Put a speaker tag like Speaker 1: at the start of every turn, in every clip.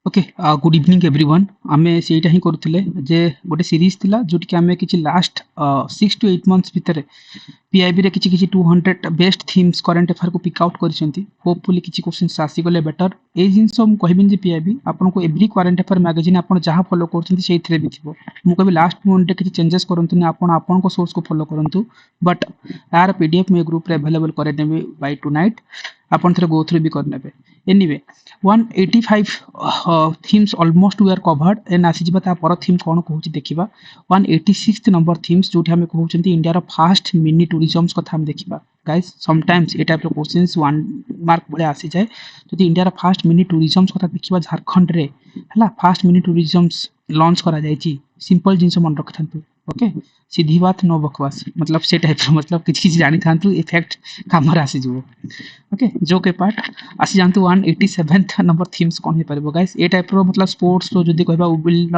Speaker 1: Okay good evening everyone आमे सेटा ही करूथिले जे गोटे सीरीज थिला जोटी कि आमे किछि लास्ट 6 to 8 मंथ्स भितरे पीआईबी रे किछि किछि 200 बेस्ट थीम्स करंट अफेयर को पिक आउट करिसेंती होपफुली किछि क्वेश्चंस आसी गले बेटर ए जिंस हम कहबिन जे पीआईबी आपन को एवरी करंट अफेयर मैगजीन आपन जहां फॉलो करछंती सेइथरे भी थिबो मु कहबी लास्ट मोमेंट किछि चेंजेस करंतु नि आपन को सोर्स को फॉलो करंतु बट यार पीडीएफ में ग्रुप रे अवेलेबल करे नेबे बाय टुनाइट आपन थरे गो थ्रू भी कर नेबे anyway 185 themes almost we are covered and आसीजिबा ता पर थीम कोन कहूची देखिबा 186th नंबर थीम्स जोठी हमें कहउचंती इंडिया रो फास्ट मिनी टूरिज्म्स कथा हम देखिबा गाइस समटाइम्स ए टाइप रो क्वेश्चंस 1 मार्क बळे आसी जाय जदि इंडिया रो फास्ट मिनी टूरिज्म्स कथा देखिबा झारखंड रे हला फास्ट मिनी टूरिज्म्स लॉन्च करा जायची सिंपल जिंस मन रखथांतु ओके सीधी बात नो बकवास मतलब से टाइप मतलब किछ किछ जानि थांतु इफेक्ट कामर आसी जबो ओके जो के पार्ट आसी जानतु 187th नंबर थीम्स कोन हे परबो गाइस ए टाइप रो मतलब स्पोर्ट्स रो जदी कहबा विल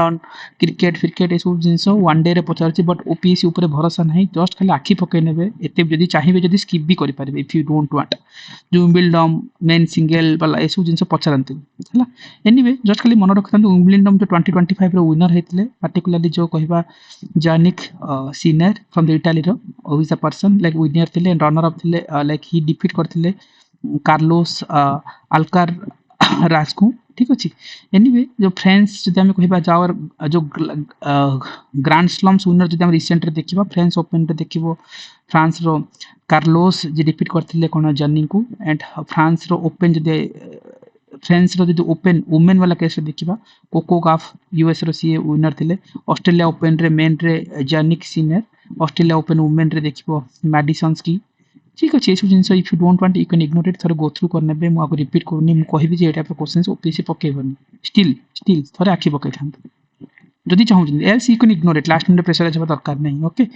Speaker 1: क्रिकेट ए सब जिंस वन डे रे पचारची बट ओपीएससी ऊपर भरोसा नहीं जस्ट खाली आखी पकै नेबे एते जदी चाहिबे जदी स्किप भी करि परबे इफ यू डोंट वांट जो विम्बलडम मेन सिंगल वाला ए सब जिंस पचारंती हला एनीवे जस्ट खाली मन रखथांतु विम्बलडम जो 2025 रो विनर हेतले पार्टिकुलरली जो कहबा Jannik Sinner from the Italy रो who is a person like winner थिले रनर अप थिले लाइक ही डिफीट करथिले कार्लोस अल्कार राज को ठीक अछि एनीवे जो फ्रेंड्स जदि हम कहबा जावर जो ग्रैंड स्लम्स विनर जदि हम रिसेंट रे देखिबा फ्रेंच ओपन रे देखिबो फ्रांस रो कार्लोस जे डिफीट करथिले कोन जर्नी को एंड फ्रांस रो ओपन जदि फ्रेंच रो जदि ओपन वुमेन वाला केस रे देखिबा कोको गाफ यूएस रो सीए विनर थिले ऑस्ट्रेलिया ओपन रे मेन रे Jannik Sinner Australia open women रे देखिबो मैडिसन्स की ठीक अच्छे सब जिन if you don't want you can ignore it थोड़ा गो थ्रू करने पे मुझे रिपीट करूनी मुझे कहबी जे एटा पे क्वेश्चंस ओपीसी पकेबनी स्टिल थोड़ा आखि पकै थांत जदि चाहू else you can ignore it last minute pressure जब दरकार नहीं ओके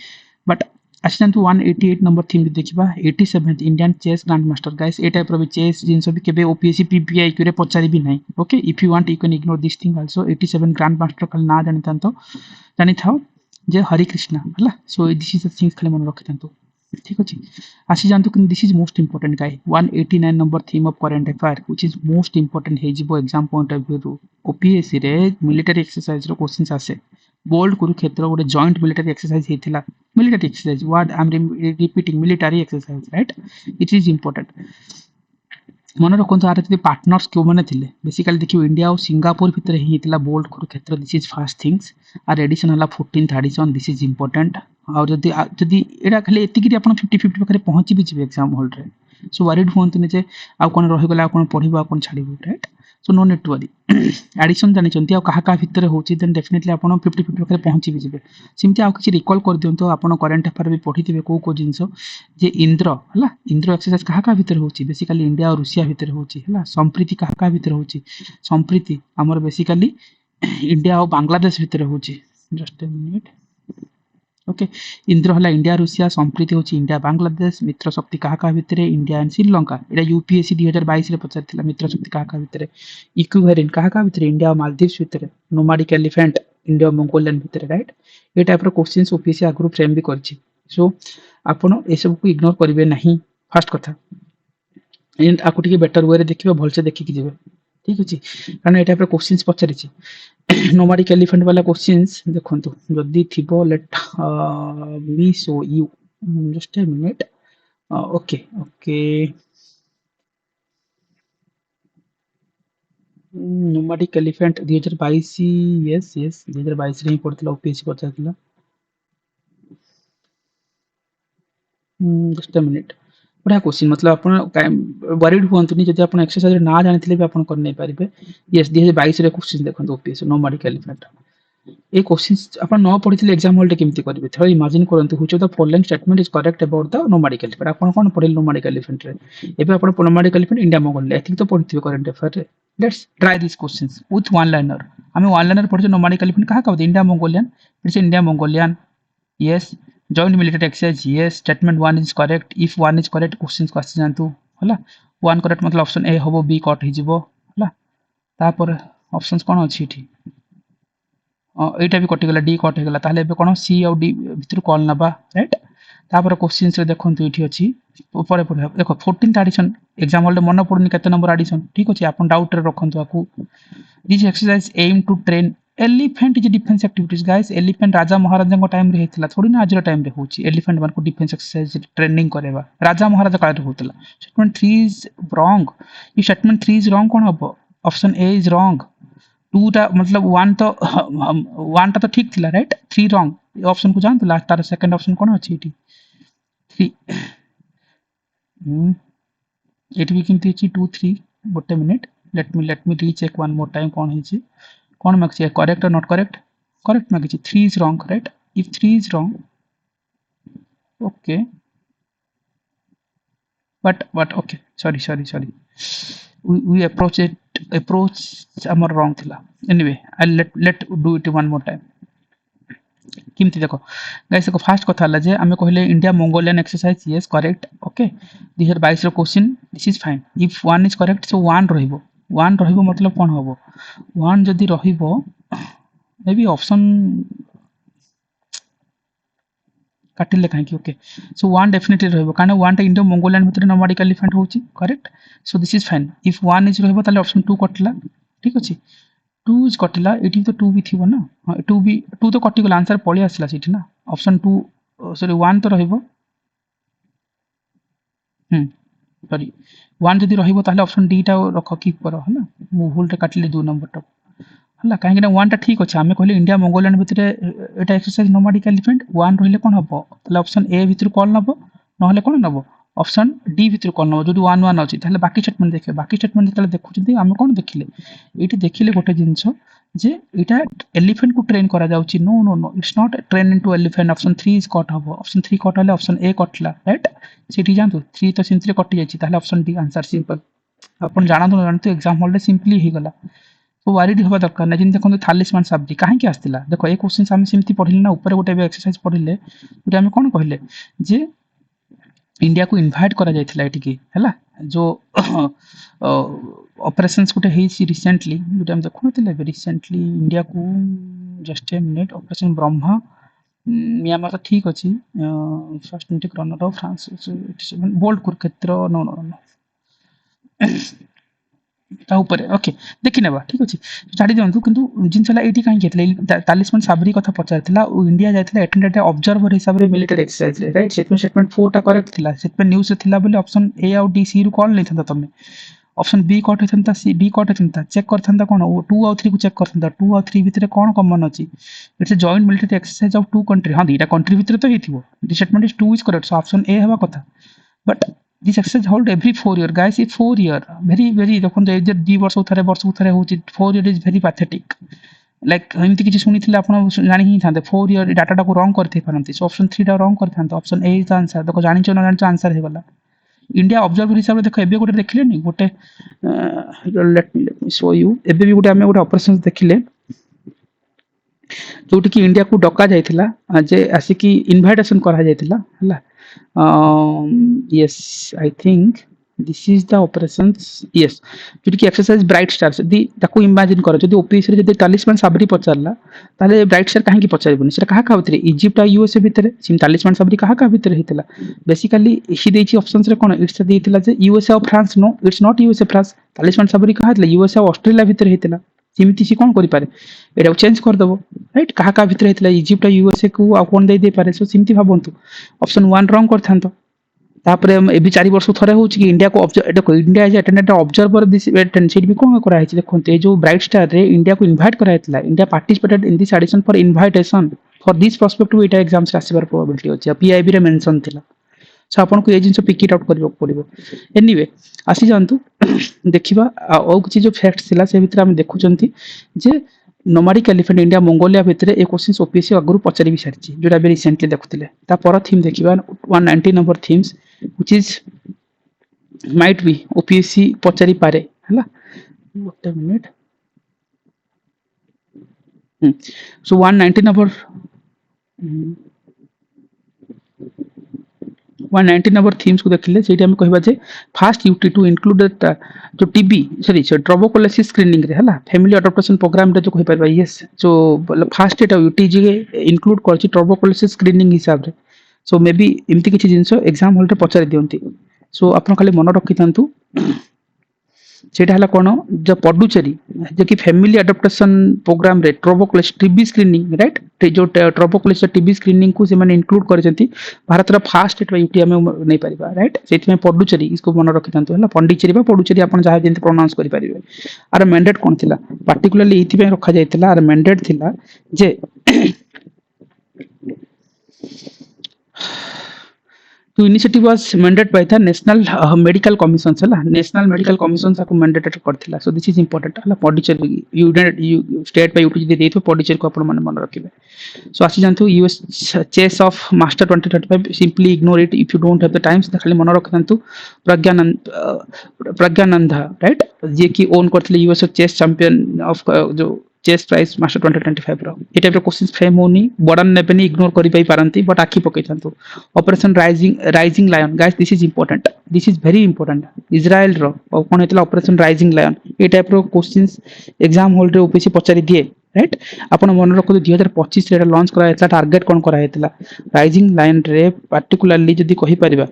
Speaker 1: बट आसिजांतु 188 नंबर थीम भी देखिबा 87th Indian chess grand master guys ए टाइप रो भी चेस जिंस भी केबे ओपीएससी पीपीआई क्यूरे पचारि भी नहीं okay if you want you can ignore this thing also 87 grand master कल ना जानि थांतो जानि थाओ जे हरि कृष्णा हला so this is the things खाली मन रखि थांतो ठीक अछि आसी जानतु कि this is most important guy 189 number theme of current affair which is most important हे जिवो एग्जाम पॉइंट ऑफ व्यू रो ओपीएससी रे मिलिटरी एक्सरसाइज रो क्वेश्चंस आसे बोल्ड कुरुक्षेत्र गोटे जॉइंट मिलिटरी एक्सरसाइज हेतिला military exercise what I am repeating military exercise right it is important मन रखु आर पार्टनर्स क्यों मैंने थे बेसिकली देखिए इंडिया और सिंगापुर भितर ही bold Kurukshetra this is fast things आर एडिशन है 14th addition this is important और जदि यहाँ खाली एतिक आप 50-50 पाखे पहुँची भी जी एग्जाम हॉल रे सो वरीड हूँ जे आउ कौन रहीगला आउ कौन पढ़ो आउ कौन छाड़ू right so no need worry edition जानते आउ क्या भितर होची देन डेफिनेटली आप 50-50 पाखे पहुँची भी जी सेमती आउ किसी रिकॉल कर दिंतु आप करंट अफेयर भी पढ़ी थे कौ जिनस जे इंद्र है इंद्र एक्सरसाइज क्या भितर होची बेसिकली इंडिया और रूसिया भितर होची है संप्रीति क्या भितर होची संप्रीति आमर बेसिकली इंडिया और बांग्लादेश भितर होची just a minute okay Indra है इंडिया रूसिया संप्रीति होची इंडिया बांग्लादेश मित्र शक्ति क्या भितर India and Sri Lanka Etah UPSC 2022 रे पचार मित्र शक्ति क्या भितर इक्विवेलेंट क्या भितर इंडिया और मालदीव्स भितर नोमैडिक एलिफेंट इंडिया मंगोलियन भितर राइट ए टाइप रो क्वेश्चंस ओपीएससी आगु फ्रेम भी करछि सो आपण ए सब को इग्नोर करिवे नहीं फर्स्ट कथा एंड आपको टिके बेटर वे रे देखिबे भलसे देखि कि जेबे ठीक अछि कारण ए टाइप रो क्वेश्चंस पचारिछि नोमैडिक एलिफेंट वाला क्वेश्चंस देखंतु जदी थिबो let me show you just a minute okay okay nomadic elephant 2022 yes 2022 रे ही पड़तला ओपीएससी पचारतला जस्ट ए मिनिट बढ़िया क्वेश्चन मतलब आप वरीड हूँ जब आप एक्सरसाइज ना जानी भी आप कर नहीं पारे यस 2022 रे क्वेश्चन देखो ओपीएससी नोमैडिक एलिफेंट ए क्वेश्चन आप न पढ़ी एग्जाम हॉल केमती करेंगे थोड़ा इमेजिन करंतु which of the following statement is correct about the nomadic elephant आप कौन पढ़े नोमैडिक एलिफेंट रे एबे आप nomadic elephant India Mongolia ethic तो पढ़िथिबे करंट अफेयर रे let's try this questions with one liner हमें वन लाइनर पढ़े नोमैडिक एलिफेंट कहा कहते India Mongolian it's India Mongolian yes joint military exercise yes statement 1 is correct if 1 is correct questions को आसी जानतु हला 1 correct मतलब option A होबो B cut हो जिवो हला तापर ऑप्शंस कोन अछि इठी एटा भी कटिगला डी कट होगला ताले एबे कोन सी और डी भितर कॉल नबा राइट तापर क्वेश्चंस रे देखंतु इठी अछि ऊपर पढे देखो 14th एडिशन एग्जाम हॉल मन पड़नी केते नंबर एडिशन ठीक अछि आपण डाउट रे रखंतु आकू This exercise aim to train elephant is defense activities guys. Elephant राजा महाराजा को टाइम रे हेतला थोड़ी ना आज टाइम रे होची elephant मान को डिफेंस एक्सरसाइज ट्रेनिंग करेबा राजा महाराजा काल रे होतला. Statement 3 is wrong. ये statement 3 is wrong कोन हबो? Option A is wrong. 2 टा मतलब 1 तो 1 टा तो ठीक थिला राइट 3 रॉन्ग ऑप्शन को जान तो लास्ट तार सेकंड ऑप्शन कोन अछि इटी 3 एटी भी किंती अछि 2 3 गोटे minute let me recheck one more time कोन हिची कोन मागछि करेक्ट और नॉट करेक्ट करेक्ट मागछि 3 is wrong correct if 3 is wrong okay but okay sorry we approach amar wrong thila anyway I'll let do it one more time किमती देखो guys देखो fast कथा हला जे हमें कहले India Mongolian exercise yes correct okay 2022 रो question this is fine if 1 is correct so 1 रहिबो मतलब कोन होबो 1 जदी रहिबो मे बी ऑप्शन काटिले काहे कि ओके सो 1 डेफिनेटली रहिबो काने 1 टा इंडिया मंगोलियन भितर नोमैडिक एलिफेंट होची correct so this is fine if 1 is रहिबो ताले ऑप्शन 2 कटला ठीक अछि 2 इज कटिला एठी तो 2 भी थिबो ना 2 तो कटि गला आंसर पळि आसला सेठी ना ऑप्शन 2 सॉरी 1 तो रहिबो सॉरी 1 जदी रहिबो ताले ऑप्शन डी टा रख कीप करो हला मु भूल रे काटले 2 नंबर टा हला काहे कि ना 1 टा ठीक अछि हमें कहले इंडिया मंगोलियन भितरे एटा एक्सरसाइज नोमैडिक एलिफेंट 1 रहिले कोन हबो ताले ऑप्शन ए भितर कोन नबो नहले कोन नबो ऑप्शन डी भितर कोन नबो जोडी 1 1 अछि ताले बाकी स्टेटमेंट देखिए बाकी स्टेटमेंट जतले देखुछथि हमें कोन देखिले एठी देखिले गोटे जिंस जे एटा एलिफेंट को ट्रेन करा जाउची no it's not train into elephant option 3 is cut हबो ऑप्शन 3 कट हले ऑप्शन ए कटला राइट सेठी जानतु 3 तो सिंपली कटि जायछि ताले ऑप्शन डी आंसर सिंपल अपन जानतु एग्जाम हॉल रे सिंपली ही गला तो वारीड होबा दरकार ना जिन देखो थालिसमान शब्द काहे कि आस्तिला देखो ए क्वेश्चन हम सिमती पढिले ना ऊपर गोटे एक्सरसाइज पढिले जोटा हम कोन कहले जे इंडिया को इनवाइट करा जायथिला एटिकी हैला जो ऑपरेशंस गोटे हेछि रिसेंटली जोटा हम देखुनथिले रिसेंटली इंडिया को just a minute operation Brahma Myanmar तो ठीक अछि फर्स्ट इंटिक runner of France Bold Kurukshetra नो ता ऊपर ओके देखि नेबा ठीक अछि छाडी दियंतु किंतु जिनसला एटी काहे केतले तालिसमान साबरी कथा पचारथिला ओ इंडिया जायथिला अटेंडेड ऑब्जर्वर हिसाब रे मिलिटरी एक्सरसाइज रे राइट स्टेटमेंट 4 टा करेक्ट थिला स्टेटमेंट न्यूज़ रे थिला बोले ऑप्शन ए और डी सी रु कॉल नै थंता तमे ऑप्शन बी कट हेतंता सी बी कट हेतंता चेक करथंता कोन 2 और 3 को चेक करथंता 2 और 3 भितरे कोन कॉमन अछि it's a joint military exercise of two country हां दीटा कंट्री भितरे तो हेथिबो the statement is 2 is correct so option A हेबा कथा but this exercise hold every 4 year guys if 4 year very देखो ए जे 2 वर्ष उथरे होची 4 year is very pathetic like एमती किछि सुनिथिले आपण जानि ही थांते 4 year डाटा को रॉन्ग करथे परंती सो ऑप्शन 3 टा रॉन्ग करथांत option A is the answer देखो जानिचो न जानिचो आंसर हे गला इंडिया ऑब्जर्वर हिसाब रे देखो एबे गोटे देखिले नि गोटे लेट मी शो यू एबे भी गोटे हमें गोटे ऑपरेशन देखिले जोटी कि इंडिया को डका जायथिला जे आसी कि इनविटेशन करा जायथिला हला yes I think this is the operations yes जोटी कि एक्सरसाइज ब्राइट स्टार्स दी ताको इमेजिन करो जदी ओपीएस रे जदी तालिसमान साबरी पचारला ताले ब्राइट स्टार काहे कि पचारबनी सेटा काहा का भितरे इजिप्ट आ यूएसए भितरे सिम तालिसमान साबरी काहा का भितरे हेतला बेसिकली इसी देछि ऑप्शंस रे कोन इट्स देथिला जे यूएसए और France no it's not USA France Talisman Sabre काहा हेतला यूएसए और ऑस्ट्रेलिया भितरे हेतला सिमिति सी कोन करि पारे एटा चेंज कर दबो राइट काहा का भितरे हेतला इजिप्ट आ यूएसए को आ कोन दे पारे सो सिमिति भाबंतु ऑप्शन 1 रॉन्ग करथांतो तापरे एबी 4 वर्ष थरे होची कि इंडिया को देखो India is attended observer this टेंसिटी भी कोन करा है देखो ए जो ब्राइट स्टार रे इंडिया को इनवाइट करा हेतला India participated in this edition for invitation for this perspective एटा एग्जाम्स रे आसीबार प्रोबेबिलिटी अछि पीआईबी रे मेंशन थिला सो आपन को ए जिंस पिक इट आउट करबो पड़िबो एनीवे आसी जानतु देखिबा और किछि जो फैक्ट्स थिला से भितर हम देखुचंती जे नोमैडिक एलिफेंट इंडिया मंगोलिया भितरे ए क्वेश्चंस ओपीएससी अगरु पचारि भी सारछि जोटा बे रिसेंटली देखुतिले ता पर थीम देखिबा 190 number themes which is might be OPSC पचारि पारे हला what a minute so 190 number 190 number themes को देखिले सेठी हम कहबा जे फास्ट यूटी टू इंक्लूड जो टीबी सॉरी ट्रोबोकोलोसिस स्क्रीनिंग रे हला फैमिली अडॉप्टेशन प्रोग्राम रे जो कहि परबा यस जो फास्ट एटा यूटी जी इंक्लूड करछि ट्रोबोकोलोसिस स्क्रीनिंग हिसाब रे सो मे बी एमती किछि जिंसो एग्जाम हॉल रे पचारि दियंती सो आपन खाली मन रखि थांतु सेटा हला कोन जो पडुचेरी जे कि फैमिली एडॉप्टेशन प्रोग्राम रे ट्रोबोक्लेस टीबी स्क्रीनिंग राइट जो ट्रोबोक्लेस टीबी स्क्रीनिंग को से माने इंक्लूड करजंती भारत रा फास्ट एट यूटी हम नै परिबा राइट सेति में पडुचेरी इसको मन रखि थांतु हला पंडिचेरी बा पडुचेरी आपण जहा जेंति प्रोनाउंस करि परिबे आर मैंडेट कोन थिला पार्टिकुलरली इति पे रखा जायतिला आर मैंडेट थिला जे तो initiative was mandated by the national medical commissions हला national medical commissions को mandated करथिला सो दिस इज इंपोर्टेंट हला पॉडिचेरी यू स्टेट बाय यूटी जे देथो पॉडिचेरी को आपण मन रखिबे सो आसी जानथु US chess of master 2025 simply ignore it if you don't have the times खाली मन रखथंतु प्रज्ञानंद राइट जे की ओन करथिले यूएस चेस चैंपियन ऑफ जो चेस प्राइज मास्टर 2025 रो ए टाइप रो क्वेश्चंस फ्रेम होनी बडन नेबेनी इग्नोर करि पाई पारंती बट आखि पकै थांतु operation Rising Lion guys this is important this is very important Israel रो कोन हेतला ऑपरेशन राइजिंग लायन ए टाइप रो क्वेश्चंस एग्जाम हॉल रे ओपीसी पचारि दिए राइट आपण मन रखु 2025 रे लॉन्च करा हेतला टारगेट कोन करा हेतला राइजिंग लायन रे पार्टिकुलरली जदी कहि परिबा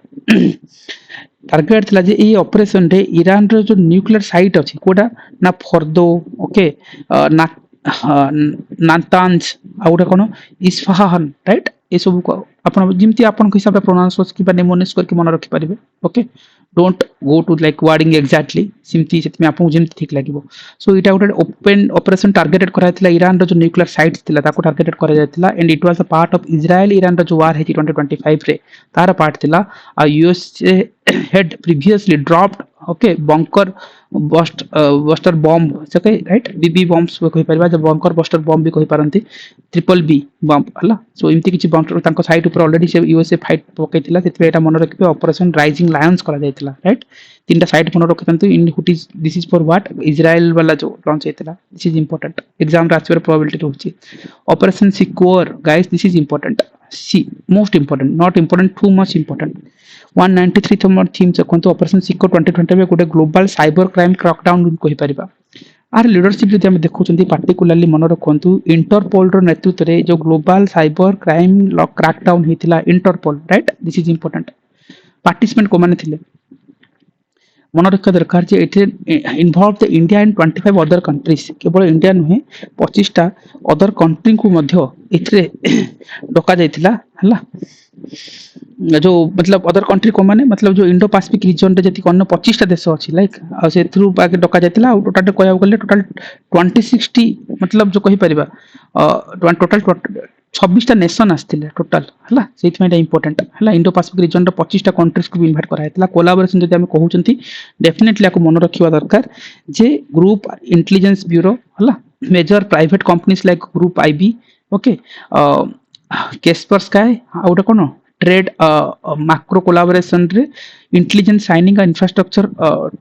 Speaker 1: टारगेट थिला जे ए ऑपरेशन रे ईरान रो जो न्यूक्लियर साइट अछि कोडा ना फर्दो ओके ना नातांज आउटा कोन इस्फहान राइट ए सब को आपण जिमती आपण के हिसाब से प्रोनाउंस कि बा नेमोनिस करके मन रखि परिबे okay don't go to like wording exactly सिमती सेतमे आपन जिमती ठीक लागिबो सो इटा उटे ओपन ऑपरेशन टारगेटेड करा थिला ईरान रो जो न्यूक्लियर साइट्स थिला ताको टारगेटेड करा जायतिला and it was a part of Israel Iran रो जो वार हेती 2025 रे तार पार्ट थिला आ USA had previously dropped okay bunker buster bomb सके राइट बीबी बॉम्ब्स को कहि परबा जे bunker buster bomb भी कहि पारंती ट्रिपल बी बॉम्ब हला सो इमती किछि बॉम्ब तांको साइट ऊपर ऑलरेडी से यूएसए फाइट पकैतिला सेतबे एटा मन रखिबे ऑपरेशन राइजिंग लायंस करा जायतिला राइट तीनटा साइट मन रखतंतु in which is this is for what Israel वाला जो लॉन्च हेतिला दिस इज इंपोर्टेंट एग्जाम राचर प्रोबेबिलिटी होछि operation Secure guys this is important see most important not important too much important 193 थमर थीम चकंतु ऑपरेशन सिक्योर 2020 में गोटे global cyber crime crackdown कहि परिबा आर लीडरशिप जदि हम देखुचंती पार्टिकुलरली मन रखंतु इंटरपोल रो नेतृत्व रे जो ग्लोबल साइबर क्राइम क्रैकडाउन हेतिला Interpol right this is important participant को माने थिले मन रखा दरकार जे एथे involve the India and 25 other countries केवल इंडिया नुहे 25 टा अदर कंट्री को मध्य एथरे डका जायतिला हला जो मतलब अदर कंट्री को माने मतलब जो इंडो पैसिफिक रीजन रे जति कोन 25 टा देश अछि लाइक आ से थ्रू बाके डका जायतिला आ टोटल कहया गले टोटल 2060 मतलब जो कहि परिबा टोटल 26 टा नेशन आस्तिले टोटल हला सेति में इंपोर्टेंट हला इंडो पैसिफिक रीजन रे 25 टा कंट्रीज को भी इनवाइट करा हेतला कोलैबोरेशन जदि हम कहउचंती डेफिनेटली को मन रखिबा दरकार जे ग्रुप इंटेलिजेंस ब्यूरो हला major private companies like group IB okay Kaspersky आउटा कोन ट्रेड मैक्रो कोलैबोरेशन रे intelligence sharing and infrastructure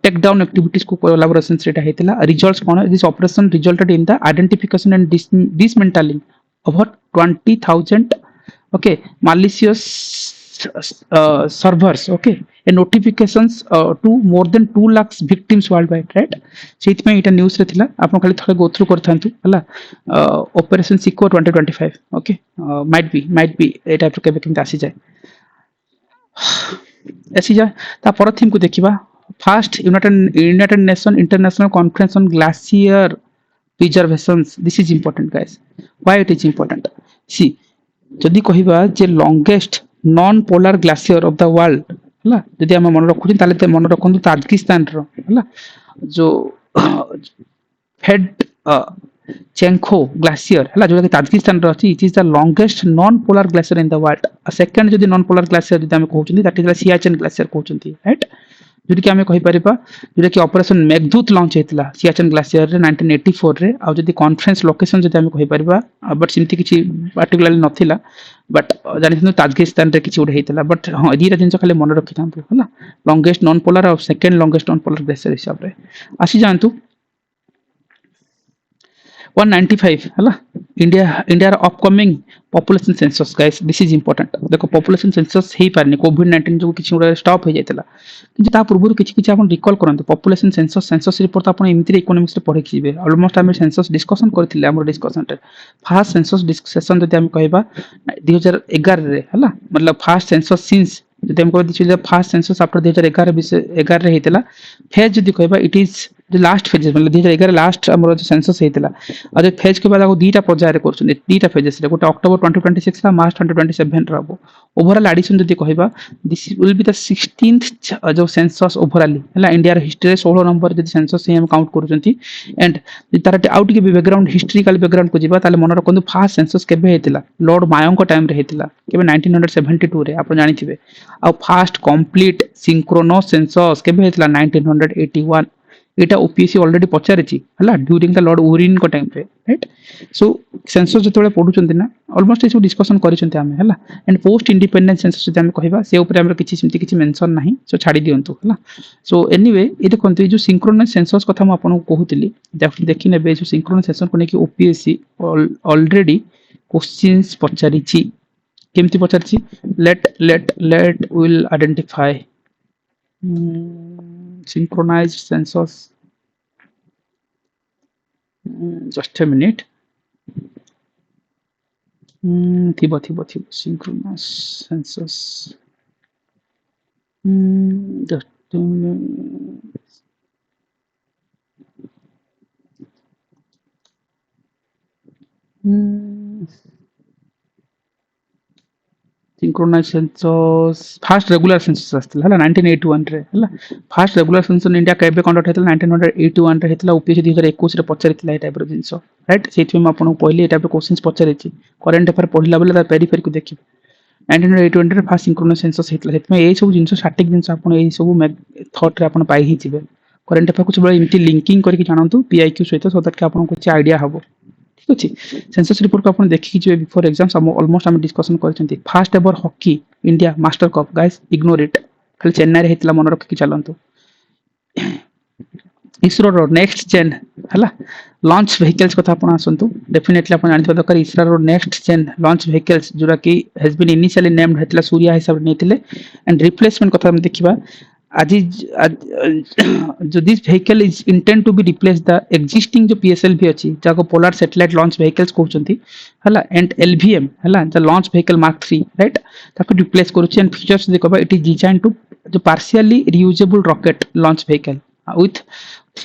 Speaker 1: take down activities को कोलैबोरेशन सेटा हेतिला रिजल्ट्स कोन this operation resulted in the identification and dismantling over 20,000 okay malicious servers okay and notifications to more than 2 lakhs victims worldwide right सेति में इटा news रे थिला आपन खाली थोड़ा गो थ्रू करथांतु हला operation secure 2025 okay might be A type के केमते आसी जाय ता पर थीम को देखिबा first United nation international conference on glacier preservations this is important guys why it is important see जदि कहिबा जे longest non polar glacier of the world हला जदि हम मन रखु ताले ते मन रखंतु ताजिकिस्तान रो हला जो फेड चेंखो ग्लेशियर हला जो कि ताजिकिस्तान रो अछि it is the longest non polar glacier in the world second जदि non polar glacier जदि हम कहउचंती that is the Siachen glacier कहउचंती राइट जोटी कि हमें कहि परिबा जोटा कि ऑपरेशन मेघदूत लॉन्च हेतिला सियाचेन ग्लेशियर रे 1984 रे आ जदि कॉन्फ्रेंस लोकेशन जदि हमें कहि परिबा बट सिमती किछि पार्टिकुलरली नथिला बट जानिथिनु ताजिकिस्तान रे किछि उडे हेतिला बट हां दीरा जिंस खाली मन रखि थांतु हला लॉन्गेस्ट नॉन पोलर और second longest non polar glacier हिसाब रे आसी जानतु 195 हला India upcoming population census guys this is important देखो पॉपुलेशन सेंसस हे पारनी कोविड 19 जो किछि उडा स्टॉप हो जायतिला कि ता पूर्व किछि आपण रिकॉल करंतु पॉपुलेशन सेंसस रिपोर्ट आपण एमिति इकोनॉमिक्स रे पढि खिबे ऑलमोस्ट हम सेंसस डिस्कशन करथिले हमर डिस्कशन रे फर्स्ट सेंसस डिस्कशन जदि हम कहबा 2011 रे हला मतलब फर्स्ट सेंसस सिंस जदि हम कहबा फर्स्ट सेंसस आफ्टर 2011 रे हेतिला फेज जदि कहबा इट इज जो लास्ट फेज मतलब 2011 लास्ट हमर जो सेंसस हेतिला आ जो फेज के बाद आगो दीटा पर्याय रे करछन दीटा फेजेस रे गोटे अक्टोबर 2026 ला मार्च 2027 रहबो ओवरऑल एडिशन जदि कहबा this will be the 16th जो सेंसस ओवरऑल हला इंडिया रे हिस्ट्री रे 16 नंबर जदि सेंसस हम काउंट करछंती एंड तार आउट के बैकग्राउंड हिस्टोरिकल बैकग्राउंड को जिबा ताले मन रखंतु फास्ट सेंसस केबे हेतिला लॉर्ड मायो को टाइम रे हेतिला केबे 1972 रे आपण जानिथिबे आ फास्ट कंप्लीट सिंक्रोनस सेंसस केबे हेतिला 1981 एटा ओपीएससी ऑलरेडी पचारिछि हला ड्यूरिंग द लॉर्ड ओरिन को टाइम पे राइट सो सेंसस जतबे पढुचंती ना ऑलमोस्ट एसो डिस्कशन करिसंती हमें हला एंड पोस्ट इंडिपेंडेंट सेंसस जदि हम कहबा से ऊपर हमर किछि सिमति किछि मेंशन नाही सो छाडी दियंतु हला सो एनीवे ए देखंतु जो सिंक्रोनस सेंसस कथा म आपन कहूतिली देखि नेबे जो सिंक्रोनस सेंसस को नेकी ओपीएससी ऑलरेडी क्वेश्चंस पचारिछि केमति पचारिछि let will identify synchronized census just a minute thibo synchronous census just a minute. synchronized census first regular census आस्थिला हला 1981 रे हला first regular census in India केबे कंडक्ट हेतला 1981 रे हेतला ओपीएससी 2021 रे पचारितला ए टाइप रो जिंस राइट सेति में आपन पहिले ए टाइप रो क्वेश्चंस पचारिछि करंट अफेयर पढिला बेले ता पेरिफेरी को देखिबे 1981 रे फर्स्ट सिंक्रोनस सेंसस हेतला सेति में ए सब जिंस स्टैटिक जिंस आपन ए सब थॉट रे आपन पाई हि जिवे करंट अफेयर कुछ बळे इमिति लिंकिंग करके जानंतु पीआईक्यू सहित सो दैट के आपन कुछ आईडिया हबो ठीक अछि सेंसस रिपोर्ट को आपन देखि जे बिफोर एग्जाम्स हम ऑलमोस्ट हम डिस्कशन करछंती first ever hockey India master cup guys ignore it खाली चेन्नई रे हेतला मन रखि चलंतु इसरो रो नेक्स्ट जेन हला लॉन्च व्हीकल्स कथा आपण आसंतु डेफिनेटली आपण जानि दरकार इसरो रो नेक्स्ट जेन लॉन्च व्हीकल्स जोरा की हैज बीन इनिशियली नेम्ड हेतला सूर्या हिसाब नेतिले एंड रिप्लेसमेंट कथा हम देखिबा आज जो this vehicle is intend to be replace the existing जो पीएसएलवी अछि जाको पोलर सैटेलाइट लॉन्च व्हीकल्स कहउचंती हला एंड एलवीएम हला the launch vehicle mark 3 right ताको रिप्लेस करूची एंड फीचर्स देखबा इट इज डिजाइन टू जो partially reusable rocket launch vehicle with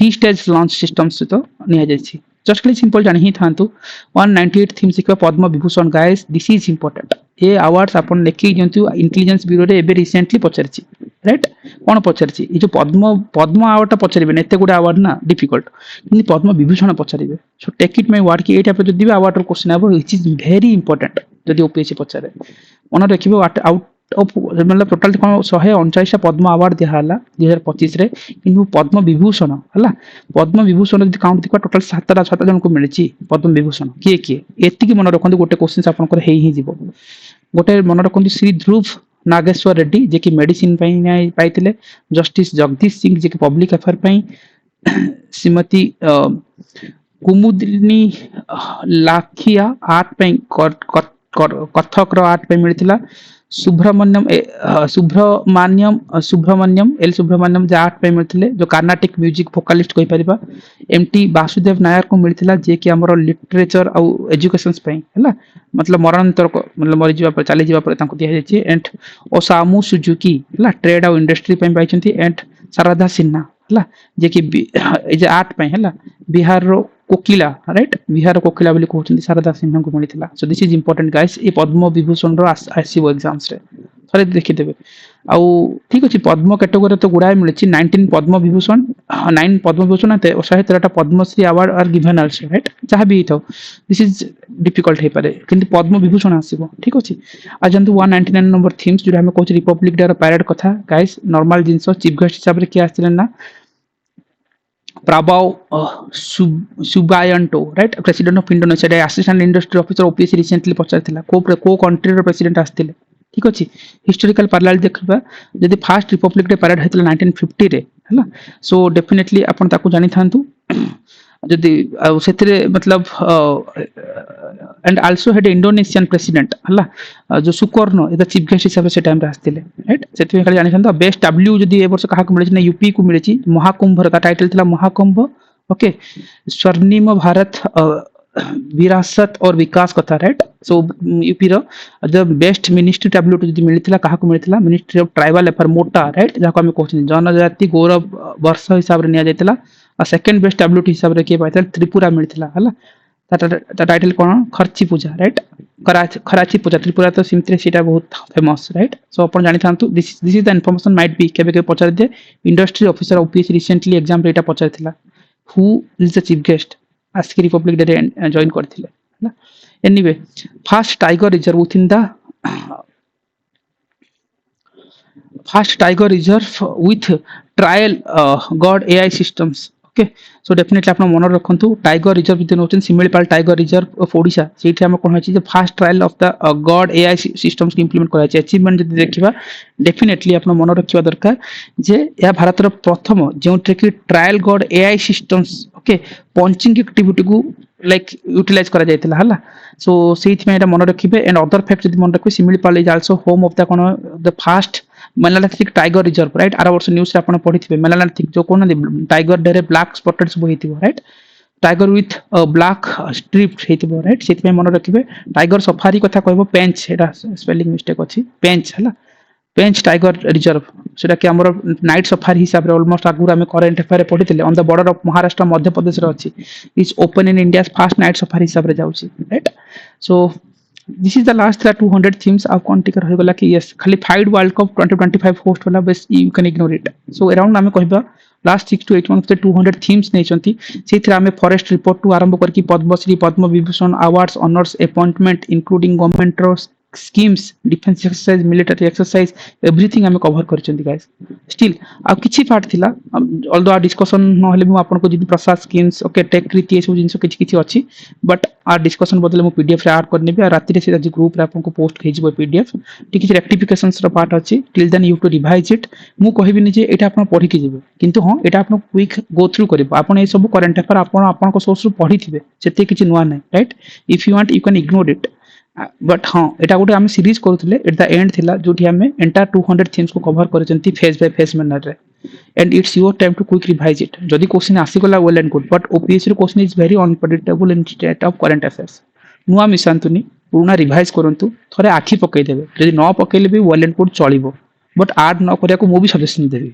Speaker 1: 3 stage launch system से तो निया जायछि जस्ट खाली सिंपल जानि ही थांतु 198 थीम सिखबा Padma Vibhushan guys this is important ए अवार्ड्स अपन लेखि जंतु इंटेलिजेंस ब्यूरो रे एबे रिसेंटली पचरछि राइट कोन पचरछि ए जो पद्म अवार्ड ता पचरिबे न एते गुडा अवार्ड ना डिफिकल्ट कि पद्म विभूषण पचरिबे so take it my word कि ए टाइप जदि भी अवार्ड रो क्वेश्चन आबो व्हिच इज वेरी इंपोर्टेंट जदि ओपीएससी पचरे मन रखिबो आउट ऑफ मतलब टोटल कोन 149 पद्म अवार्ड दिया हला 2025 रे किंतु पद्म विभूषण हला पद्म विभूषण जदि काउंट दिखा टोटल 7 जन को मिलछि पद्म विभूषण किए एति मन रखंतु गोटे क्वेश्चन आपन कर हेई जिवो गोटे मन रखंतु श्री ध्रुव नागेश्वर रेड्डी जे कि मेडिसिन पाइतिले जस्टिस जगदीश सिंह जे कि पब्लिक अफेयर पई श्रीमती कुमुदिनी लाखिया आर्ट पई कथक रो आर्ट पे मिलथिला सुब्रमण्यम एल सुब्रमण्यम जे आर्ट पे मिलथिले जो कर्नाटिक म्यूजिक वोकलिस्ट कहि परिबा एमटी वासुदेव नायर को मिलथिला जे कि हमरो लिटरेचर आ एजुकेशंस पे हला मतलब मरणोत्तर को मतलब मरि जीवा पर चली जीवा पर तांको दिया जायछि एंड ओसामु सुजुकी हला ट्रेड आ इंडस्ट्री पे पाइछंती एंड शारदा सिन्हा हला जे कि ए जे आर्ट पे हला बिहार रो कोकिला राइट बिहार कोकिला बोली कहउछंती शारदा सिन्हा को मिलिथिला so this is important guys ए पद्म विभूषण रो आसीबो एग्जाम्स रे थरे देखि देबे आउ ठीक अछि पद्म कैटेगरी तो गुडाय मिलछि 19 पद्म विभूषण 9 पद्म विभूषण ते 113 टा Padma Shri award are given also right जहा भी थौ दिस इज डिफिकल्ट हे पारे किंतु पद्म विभूषण आसीबो ठीक अछि आ जंतु 199 नंबर थीम्स जो हम कहउछि रिपब्लिक डे रो पैरेड कथा गाइस नॉर्मल जिंसो चीफ गेस्ट हिसाब रे के आस्थिले ना Prabhav Subianto, right? President of Indonesia, Assistant Industry Officer OPSC recently पचारथिला को कंट्री रो प्रेसिडेंट आस्थिले ठीक अछि हिस्टोरिकल पैरेलल देखबा जदि फर्स्ट रिपब्लिक डे पैरेड हेतला 1950 रे हला सो डेफिनेटली अपन ताकू जानि थांतु जदि सेतरे मतलब and also head Indonesian president हला जो सुकर्णो एदा चीफ गेस्ट हिसाब से टाइम रे आस्थिले राइट सेति खाली जानि थांतु बेस्ट डब्ल्यू जदि ए वर्ष काहा को मिलछि ना यूपी को मिलछि महाकुंभ रा टाइटल थिला महाकुंभ ओके स्वर्णिम भारत विरासत और विकास कथा राइट सो यूपी रो द बेस्ट मिनिस्ट्री डब्ल्यू जदि मिलिथिला काहा को मिलिथिला मिनिस्ट्री ऑफ ट्राइबल अफेयर मोटा राइट जाको हम कहछि जनजाति गौरव वर्ष हिसाब रे निया जायतिला सेकंड बेस्ट डब्ल्यूटी हिसाब रे किए पाइथल त्रिपुरा मिलथिला हला ता टाइटल कोन खर्ची पूजा राइट खराची पूजा त्रिपुरा तो सिमत्रे सीटा बहुत फेमस राइट सो अपन जानि थांतु this is the information might be केबे के पचार दे industry officer OPS recently exam रे एटा पचार थिला who is the chief guest आस्की रिपब्लिक डे जॉइन करथिले हला anyway first tiger reserve within the first tiger reserve with trial god AI systems okay so definitely आपण मन रखंतु टाइगर रिजर्व जे नोचन Similipal tiger reserve of Odisha सेठी हम कोन होची जे फर्स्ट ट्रायल ऑफ द गॉड एआई सिस्टम्स के इंप्लीमेंट करा छै अचीवमेंट जदि देखिबा डेफिनेटली आपण मन रखिबा दरकार जे या भारत रो प्रथम जेउट्रे कि trial God AI systems okay punching activity को लाइक यूटिलाइज करा जायतिला हला सो सेठी में एटा मन रखिबे एंड अदर फैक्ट जदि मन रखिबे Similipal is also home of the कोन the first melanistic tiger reserve right आर वर्ष न्यूज रे आपण पढिथिबे मेलानाथिक जो कोन टाइगर डे रे ब्लैक स्पॉटेड सब हेतिबो right tiger with black stripe हेतिबो राइट सेति में मन रखिबे टाइगर सफारी कथा कहबो पेंच एटा स्पेलिंग मिस्टेक अछि पेंच हला पेंच टाइगर रिजर्व सेटा कि हमर नाइट सफारी हिसाब रे ऑलमोस्ट आगुर हमें करेंट अफेयर पढिथिले on the border of Maharashtra Madhya Pradesh रे अछि is open in India first night safari हिसाब रे जाउछि right so this is the last 200 themes आप कौन टिकर हो गला कि यस खाली फाइड वर्ल्ड कप 2025 होस्ट वाला बस you can ignore it so around हमें कहबा लास्ट 6 to 8 months 200 themes नै चंती सेथि हमें फॉरेस्ट रिपोर्ट टू आरंभ करके Padma Shri Padma Vibhushan awards honours appointment including government schemes defense exercise military exercise everything हमें कवर करचंती गाइस स्टिल आ किछि पार्ट थिला ऑल्दो आ डिस्कशन न हेले मु आपन को जदी प्रसाद स्कीम्स ओके टेक रीति ए सब जिंस किछि किछि अछि बट आ डिस्कशन बदले मु पीडीएफ रे ऐड करने भी आ राति रे से आज ग्रुप रे आपन को पोस्ट खै जबो पीडीएफ टिकि रेक्टिफिकेशंस रो पार्ट अछि till then you to revise it मु कहिबि नि जे एटा आपन पढि के जेबे किंतु हां एटा आपन क्विक गो थ्रू करबो आपन ए सब करंट अफेयर आपन को सोर्स रो पढिथिबे सेते किछि नुवा नै right if you want you can ignore it but हाँ एटा गोटे आम सीरीज करूले एट द एंड थिला जोठी हमें एंटायर 200 थीम्स को कवर करचंती फेज बाय फेज मैनर रे and it's your time to quick revise it जदी क्वेश्चन आसी गला well and good but OPSC question is very unpredictable in state of current affairs नुआ मिसांतुनी पुराना रिवाइज करंतु थरे आखि पकई देबे जदी न पकईले भी वेल एंड गुड चलिबो बट आड न करिया को मु भी सजेशन देबी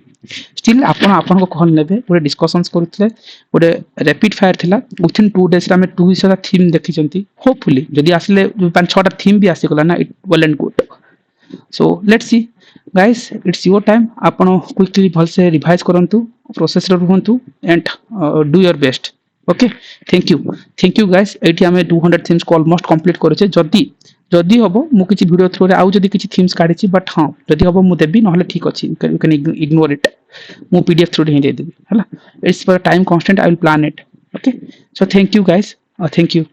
Speaker 1: स्टिल आपन को कहल नेबे पूरे डिस्कशंस करूतले गोटे रैपिड फायर थिला विथिन 2 डेज रे हमें 200 थीम देखिचंती होपफुली जदी आसले 5-6टा थीम भी आसी गला ना it well and good so let's see guys it's your time आपन क्विकली भल से रिवाइज करंतु प्रोसेस रे रहंतु and do your best okay thank you guys एठी हमें 200 थीम्स को ऑलमोस्ट कंप्लीट करछे जदी हबो मु किछि वीडियो थ्रू रे आउ जदी किछि थीम्स काढिछि बट हां जदी हबो मु देबी नहले ठीक अछि यू कैन इग्नोर इट मु पीडीएफ थ्रू रे दे देबी हला it's for time constant I will plan it okay so thank you guys thank you